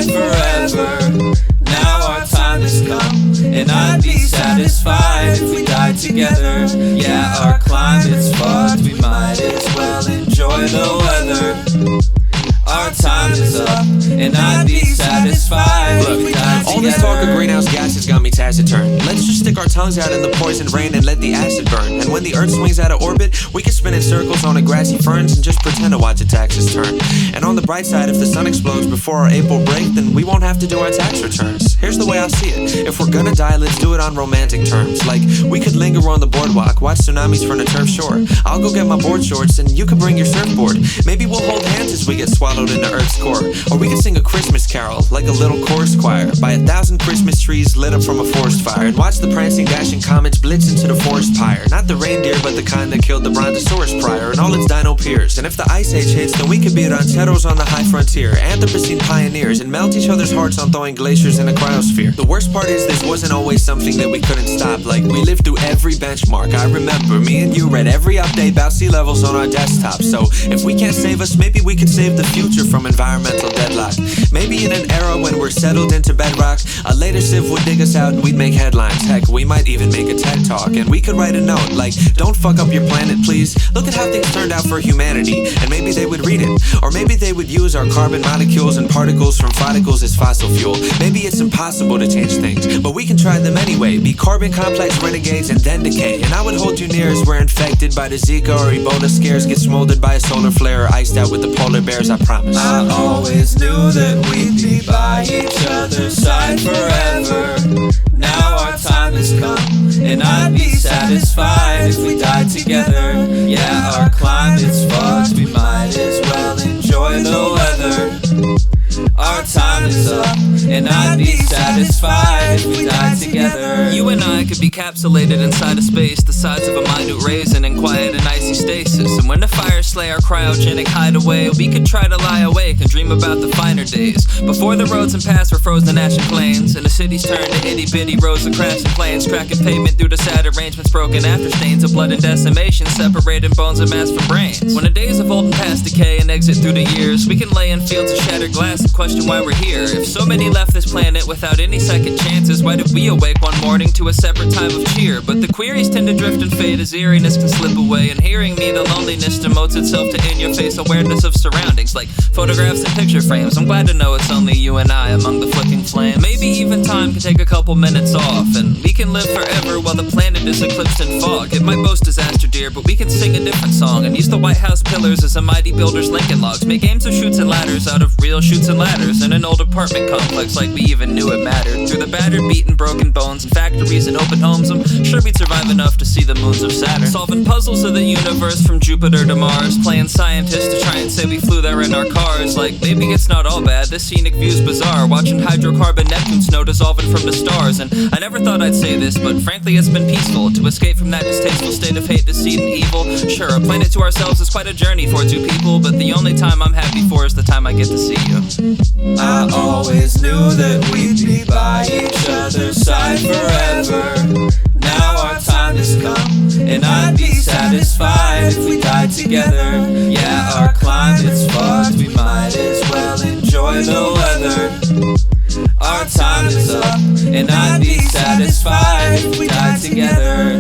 side forever. Now our time has come, and I'd be satisfied if we died together. Yeah, our climate's fucked, we might as well enjoy the weather. Our time is up, and I'd be satisfied if we died together. All this talk of greenhouse gases got me taciturn. Let's just stick our tongues out in the poison rain and let the acid burn. And when the earth swings out of orbit, we can spin in circles on a grassy ferns and just pretend to watch the taxes turn. And on the bright side, if the sun explodes before our April break, then we won't have to do our tax returns. Here's the way I see it: if we're gonna die, let's do it on romantic terms. Like, we could linger on the boardwalk, watch tsunamis from the turf shore. I'll go get my board shorts and you can bring your surfboard. Maybe we'll hold hands as we get swallowed into Earth's core. Or we could sing a Christmas carol, like a little chorus choir, by 1,000 Christmas trees lit up from a forest fire. And watch the prancing, dashing comets blitz into the forest pyre. Not the reindeer, but the kind that killed the brontosaurus prior and all its dino peers. And if the ice age hits, then we could be rancheros on the high frontier, anthropocene pioneers, and melt each other's hearts on thawing glaciers in a cryosphere. The worst part is this wasn't always something that we couldn't stop. Like, we lived through every benchmark. I remember me and you read every update about sea levels on our desktop. So if we can't save us, maybe we could save the future from environmental deadlock. Maybe in an era when we're settled into bedrock, a later civ would dig us out and we'd make headlines. Heck, we might even make a TED talk, and we could write a note like, don't fuck up your planet please, look at how things turned out for humanity. And maybe they would read it, or maybe they would use our carbon molecules and particles from follicles as fossil fuel. Maybe it's impossible to change things, but we can try them anyway. Be carbon complex renegades and then decay. And I would hold you near as we're infected by the Zika or Ebola scares, get smoldered by a solar flare, or iced out with the polar bears, I promise. I always knew that we'd be by each other's side forever. Now our time has come, and I'd be satisfied if we died together. Yeah, our climate's fucked, we might as well enjoy the weather. Our time is up, and I'd be satisfied if we died together. You and I could be capsulated inside a space the size of a minute raisin in quiet and icy stasis. And when the fires slay our cryogenic hideaway, we could try to lie awake and dream about the finer days, before the roads and paths were frozen ash and plains, and the cities turned to itty-bitty rows of crashing planes, cracking pavement due to sad arrangements, broken after stains of blood and decimation, separating bones and mass from brains. When the days of old and past decay and exit through the years, we can lay in fields of shattered glass and question why we're here. If so many left this planet without any second chances, why did we awake one morning to a separate time of cheer? But the queries tend to drift and fade as eeriness can slip away, and hearing me, the loneliness demotes itself to in-your-face awareness of surroundings, like photographs and picture frames. I'm glad to know it's only you and I among the flicking flames. Maybe even time can take a couple minutes off, and we can live forever while the planet is eclipsed in fog. It might boast disaster, dear, but we can sing a different song, and use the White House pillars as a mighty builder's Lincoln logs. Make games of chutes and ladders out of real chutes and ladders in an old apartment complex, like we even knew it mattered. Through the battered, beaten, broken bones and factories and open homes, I'm sure we'd survive enough to see the moons of Saturn. Solving puzzles of the universe from Jupiter to Mars, playing scientists to try and say we flew there in our cars. Like, maybe it's not all bad, this scenic view's bizarre, watching hydrocarbon Neptune snow dissolving from the stars. And I never thought I'd say this, but frankly it's been peaceful to escape from that distasteful state of hate, deceit, and evil. Sure, a planet to ourselves is quite a journey for two people, but the only time I'm happy for is the time I get to see you. I always knew that we'd be by each other's side forever. Now our time has come, and I'd be satisfied if we died together. Yeah, our climate's fucked, we might as well enjoy the weather. Our time is up, and I'd be satisfied if we died together.